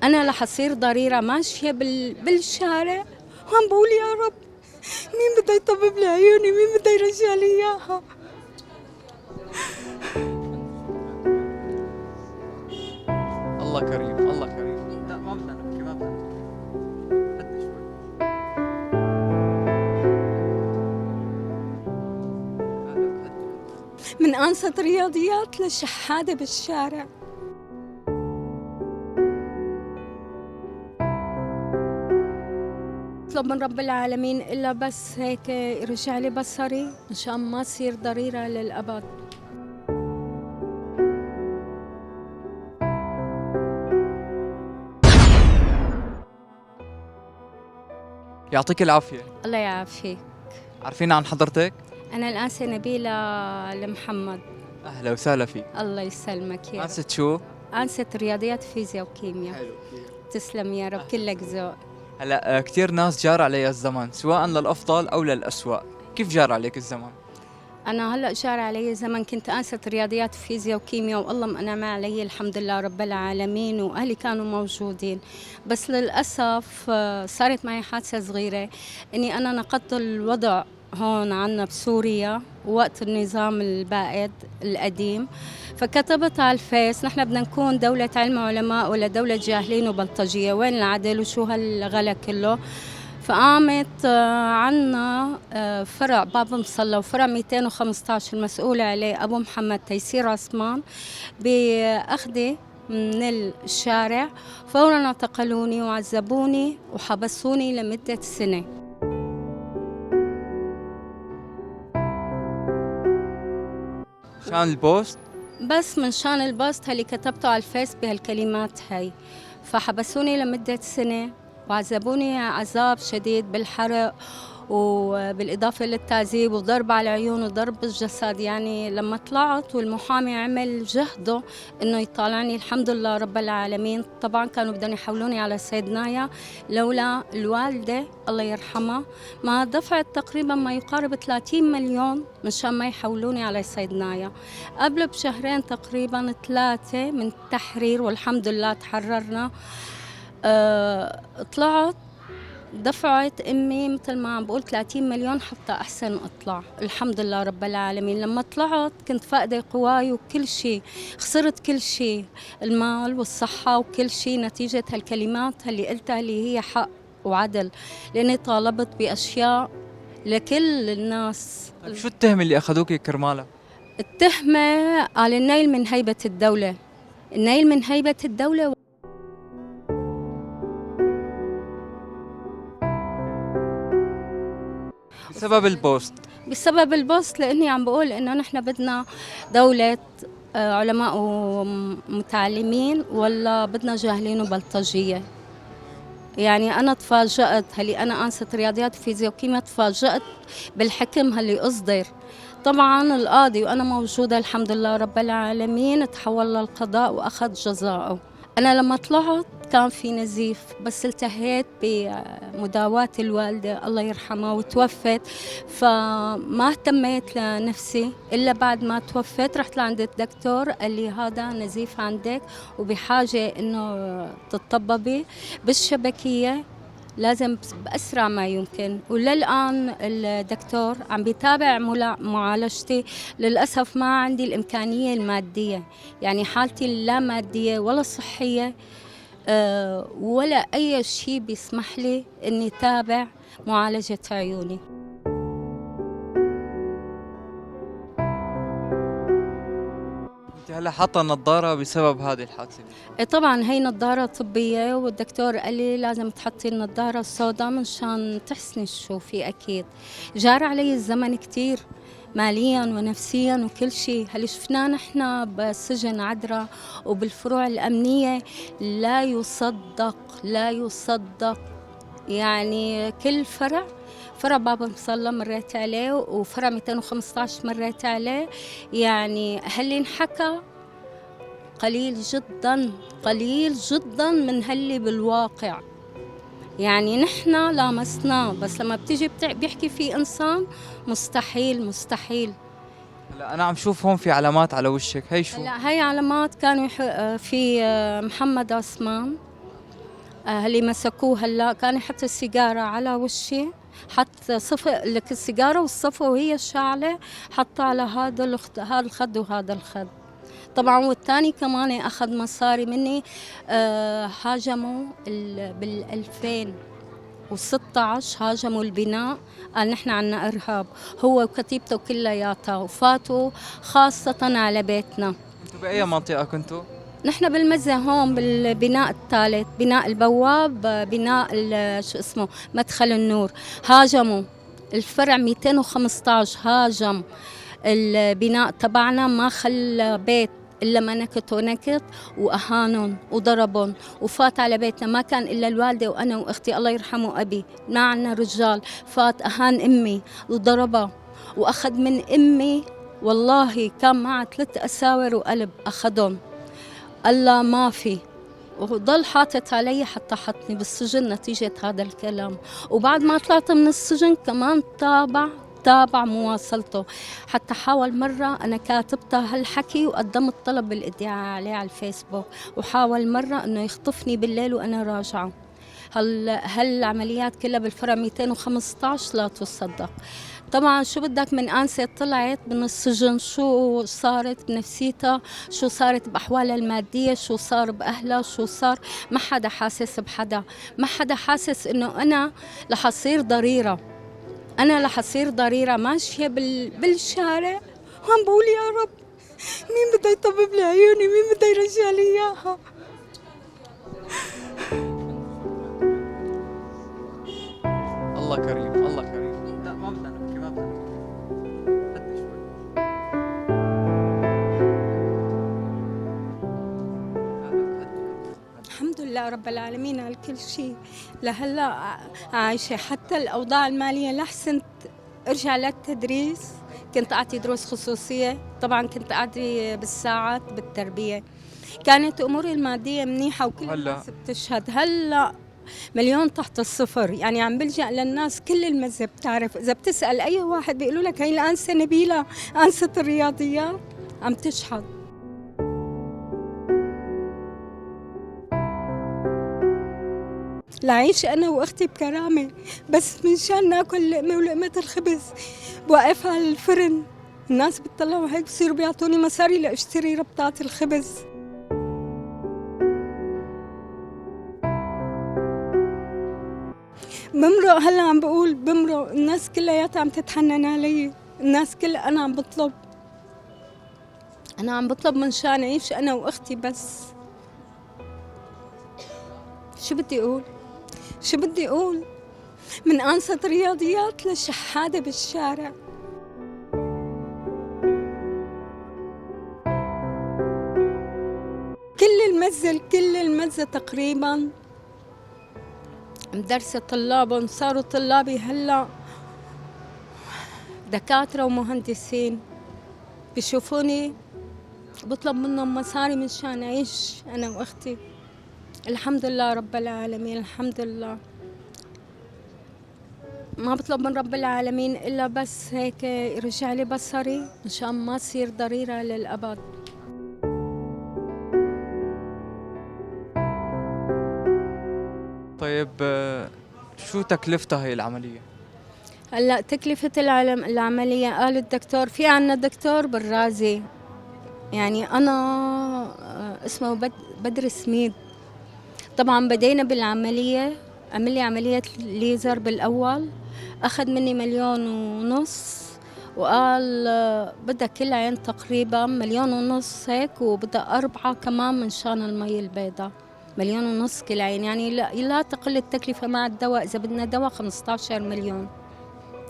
أنا رح أصير ضريرة ماشية بالشارع وعم بقول يا رب مين بده يطبب لي عيوني، مين بده يرجع لي إياها. الله كريم، الله كريم. لا ما بدنا نبكي، ما بدنا نبكي. هدي شوي. لا لا هدي. من أنصت رياضيات لشحادة بالشارع. اطلب من رب العالمين إلا بس هيك يرجع لي بصري مشان ما أصير ضريرة للأبد. يعطيك العافية. الله يعافيك. عارفين عن حضرتك؟ أنا الآنسة نبيلة المحمد. أهلا وسهلا فيك. الله يسلمك يا رب. أنست شو؟ أنسة رياضيات فيزياء وكيمياء. حلو. تسلم يا رب، كلك ذوق. هلا كثير ناس جار علي الزمن سواء للأفضل أو للأسوأ، كيف جار عليك الزمن؟ أنا هلأ جار علي زمن كنت أنسة رياضيات فيزياء وكيمياء، والله منعم علي الحمد لله رب العالمين، وأهلي كانوا موجودين. بس للأسف صارت معي حادثة صغيرة، إني أنا نقضت الوضع هون عنا بسوريا وقت النظام البائد القديم، فكتبت على الفيس نحن بدنا نكون دولة علم علماء ولا دولة جاهلين وبلطجية، وين العدل وشو هالغلا كله. فقامت عنا فرع باب مصلى وفرع 215 المسؤول عليه أبو محمد تيسير عثمان بأخذي من الشارع، فورا اعتقلوني وعذبوني وحبسوني لمدة سنة. شان البوست؟ بس من شان البوست اللي كتبته على الفيس بهالكلمات هاي، فحبسوني لمدة سنة وعذبوني عذاب شديد بالحرق وبالإضافة للتعذيب وضرب على العيون وضرب بالجسد. يعني لما طلعت والمحامي عمل جهده إنه يطالعني الحمد لله رب العالمين، طبعا كانوا بدهم يحولوني على سيدنايا لولا الوالدة الله يرحمها ما دفعت تقريبا ما يقارب 30 مليون مشان ما يحولوني على سيدنايا. قبل بشهرين تقريبا 3 من التحرير والحمد لله تحررنا. طلعت دفعت امي مثل ما عم بقول 30 مليون حتى احسن اطلع، الحمد لله رب العالمين. لما طلعت كنت فاقده قواي وكل شيء، خسرت كل شيء، المال والصحه وكل شيء نتيجه هالكلمات اللي قلتها اللي هي حق وعدل، لاني طالبت باشياء لكل الناس. طيب شو التهمة اللي أخذوك كرمالها؟ التهمه على النيل من هيبه الدوله، النيل من هيبه الدوله. بسبب البوست. بسبب البوست، لاني عم بقول انه نحن بدنا دولة علماء ومتعلمين ولا بدنا جاهلين وبلطجية. يعني أنا تفاجأت، هلي أنا أنسة رياضيات وفيزياء وكيمياء، تفاجأت بالحكم هلي أصدر. طبعا القاضي وأنا موجودة الحمد لله رب العالمين تحول للقضاء وأخذ جزاءه. أنا لما طلعت كان في نزيف، بس التهيت بمداواة الوالدة الله يرحمها وتوفت، فما اهتميت لنفسي إلا بعد ما توفت رحت لعند الدكتور قال لي هذا نزيف عندك وبحاجة إنه تطببي بالشبكية لازم بأسرع ما يمكن. وللآن الدكتور عم بيتابع معالجتي. للأسف ما عندي الإمكانية المادية، يعني حالتي لا مادية ولا صحية ولا أي شيء بيسمح لي إني تابع معالجة عيوني. أنت هلا حاطة النظارة بسبب هذه الحادثة؟ طبعا هي نظارة طبية، والدكتور قال لي لازم تحطي النظارة السوداء منشان تحسني تشوفي. أكيد جار علي الزمن كتير ماليا ونفسيا وكل شيء. هل شفناه نحن بالسجن عدرا وبالفروع الأمنية لا يصدق لا يصدق. يعني كل فرع باب مصلى مريت عليه وفرع 215 مريت عليه، يعني هل انحكى قليل جدا قليل جدا من هاللي بالواقع. يعني نحن لامسناه، بس لما بتيجي بيحكي في إنسان مستحيل مستحيل. هلا أنا عم شوف هون في علامات على وشك، هي شو؟ هلا هي علامات كانوا في محمد عثمان اللي مسكوه هلا كان يحط السيجارة على وشي، حط صفق لك السيجارة والصفة وهي الشعلة، حطها على هذا الخد وهذا الخد. طبعا والتاني كمان أخذ مصاري مني. هاجموا بال 2016 هاجموا البناء، قال نحن عنا إرهاب، هو وكتيبته كلياتها، وفاتوا خاصة على بيتنا. انتوا بأي منطقة كنتوا؟ نحن بالمزة هون بالبناء الثالث، بناء البواب، بناء شو اسمه مدخل النور. هاجموا الفرع 215، هاجم البناء تبعنا، ما خلى بيت إلا ما نكت ونكت، وأهانهم وضربهم وفات على بيتنا. ما كان إلا الوالدة وأنا وأختي الله يرحمه أبي، ما عنا رجال. فات أهان أمي وضربها وأخذ من أمي، والله كان معها 3 أساور وقلب أخذهم. الله ما في، وضل حاطط علي حتى حطني بالسجن نتيجة هذا الكلام. وبعد ما طلعت من السجن كمان تابع مواصلته، حتى حاول مرة، أنا كاتبتها هالحكي وقدمت طلب بالادعاء عليه على الفيسبوك، وحاول مرة أنه يخطفني بالليل وأنا راجعة. هالعمليات كلها بالفرع 215 لا تصدق. طبعا شو بدك، من أنسة طلعت من السجن شو صارت بنفسيتها، شو صارت بأحوالها المادية، شو صار بأهلها، شو صار. ما حدا حاسس بحدا، ما حدا حاسس إنه أنا لحصير ضريرة. أنا لحصير ضريرة ماشية بالشارع وعم بقول يا رب مين بده يطبب لي عيوني، مين بده يرجع لي إياها. الله كريم، الله كريم. لا ما بدنا نبكي، ما بدنا نبكي. هدي شوي. الحمد لله رب العالمين على كل شيء. لهلا عايشة، حتى الأوضاع المالية لحسنت ارجع للتدريس. كنت أعطي دروس خصوصية، طبعا كنت أعطي بالساعات بالتربية، كانت أموري المادية منيحة وكل الناس بتشهد. هلا مليون تحت الصفر، يعني عم بلجأ للناس كل المزة بتعرف. إذا بتسأل أي واحد بيقولوا لك هي الأنسة نبيلة، أنسة الرياضيات، عم تشحد. لعيش أنا وأختي بكرامة، بس من شان ناكل لقمة ولقمة الخبز بوقف على الفرن. الناس بتطلعوا هيك بصيروا بيعطوني مصاري لأشتري ربطات الخبز. بمرق، هلا عم بقول بمرق، الناس كلياتها عم تتحنن علي، الناس كلها. أنا عم بطلب من شان أعيش أنا وأختي بس. شو بدي أقول من أنسة رياضيات للشحادة بالشارع. كل المزة تقريبا مدرسة طلابهم صاروا طلابي هلا دكاترة ومهندسين. بيشوفوني بطلب منهم مصاري مشان أعيش أنا وأختي. الحمد لله رب العالمين، الحمد لله. ما بطلب من رب العالمين إلا بس هيك يرجع لي بصري مشان ما أصير ضريرة للأبد. طيب شو تكلفتها هي العملية؟ هلا تكلفة العملية قال الدكتور، في عنا دكتور بالرازي، يعني أنا اسمه بدر سميد. طبعا بدينا بالعملية، عمل لي عملية ليزر بالأول، أخذ مني 1,500,000 وقال بدها كل عين تقريبا 1,500,000 هيك، وبدها 4 كمان من شان المي البيضاء. 1,500,000 كل عين، يعني لا تقل التكلفة مع الدواء. إذا بدنا دواء 15 مليون،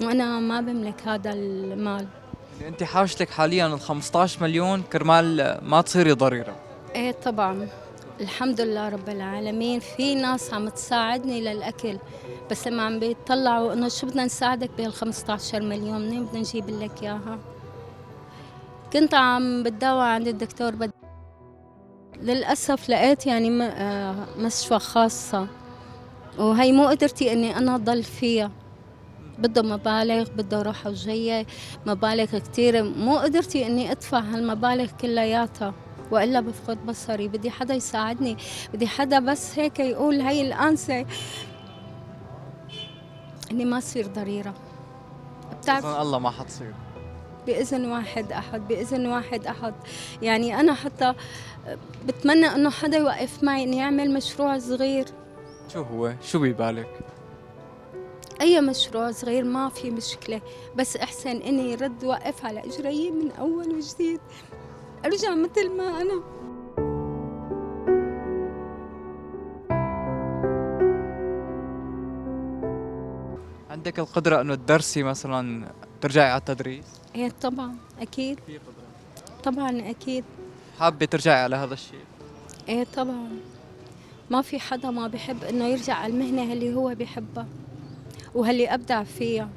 وأنا ما بملك هذا المال. يعني أنت حاجتك حاليا ال 15 مليون كرمال ما تصيري ضريرة. إيه طبعا، الحمد لله رب العالمين. في ناس عم تساعدني للأكل، بس لما عم بيطلعوا إنه شو بدنا نساعدك بهال 15 مليون، منين بدنا نجيب لك إياها؟ كنت عم بتداوى عند الدكتور للأسف لقيت يعني مستشفى خاصة، وهي مو قدرتي إني أنا ضل فيها. بده مبالغ، بده روحة وجاية، مبالغ كتيرة، مو قدرتي إني أدفع هالمبالغ كلياتها. وإلا بفقد بصري. بدي حدا يساعدني، بدي حدا بس هيك يقول هي الأنسة إني ما أصير ضريرة. بتعرف بإذن الله ما حتصير. بإذن واحد أحد، بإذن واحد أحد. يعني أنا حتى بتمنى إنه حدا يوقف معي إني أعمل مشروع صغير. شو هو؟ شو ببالك؟ أي مشروع صغير ما في مشكلة، بس أحسن إني رد وقف على إجري من أول وجديد، أرجع مثل ما أنا. عندك القدرة إنه تدرسي مثلا ترجعي على التدريس؟ إيه طبعا أكيد، في قدرة. طبعا أكيد. حابة ترجعي على هذا الشيء؟ إيه طبعا، ما في حدا ما بحب إنه يرجع على المهنة اللي هو بحبها وهاللي أبدع فيها.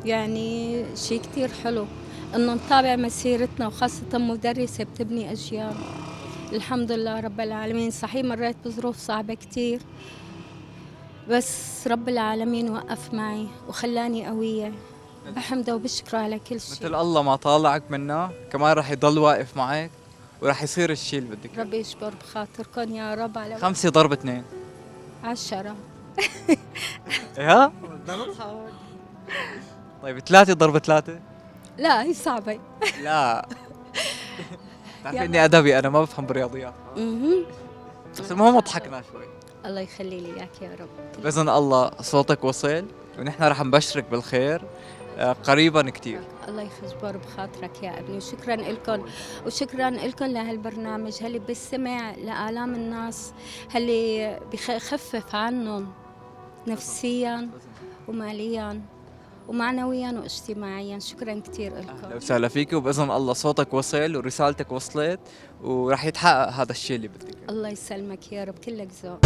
يعني شيء كتير حلو إنه نتابع مسيرتنا، وخاصة مدرسة بتبني أجيال. الحمد لله رب العالمين. صحيح مريت بظروف صعبة كتير، بس رب العالمين وقف معي وخلاني قوية. بحمده وبشكره على كل شيء. مثل الله ما طالعك منا كمان رح يضل واقف معك ورح يصير الشيء اللي بدك إياه. ربي يجبر بخاطركم يا رب. على 5 ضرب 2. 10. ها؟ بدنا نضحك. طيب 3 ضرب 3. لا هي صعبة. لا بتعرفي يلا. اني ادبي، انا ما بفهم بالرياضيات. مهم. بس المهم ضحكنا شوي. الله يخلي لي اياك يا رب. باذن الله صوتك وصل ونحن رح نبشرك بالخير قريبا كتير. الله يجبر بخاطرك يا ابني، وشكرا لكم، وشكرا لكم لهالبرنامج اللي بيستمع لآلام الناس، اللي بخفف عنهم نفسيا وماليا ومعنويا واجتماعيا. شكرا كثير اهلا لكم. وسهلا فيك، وباذن الله صوتك وصل ورسالتك وصلت ورح يتحقق هذا الشيء اللي بدك إياه. الله يسلمك يا رب، كلك ذوق.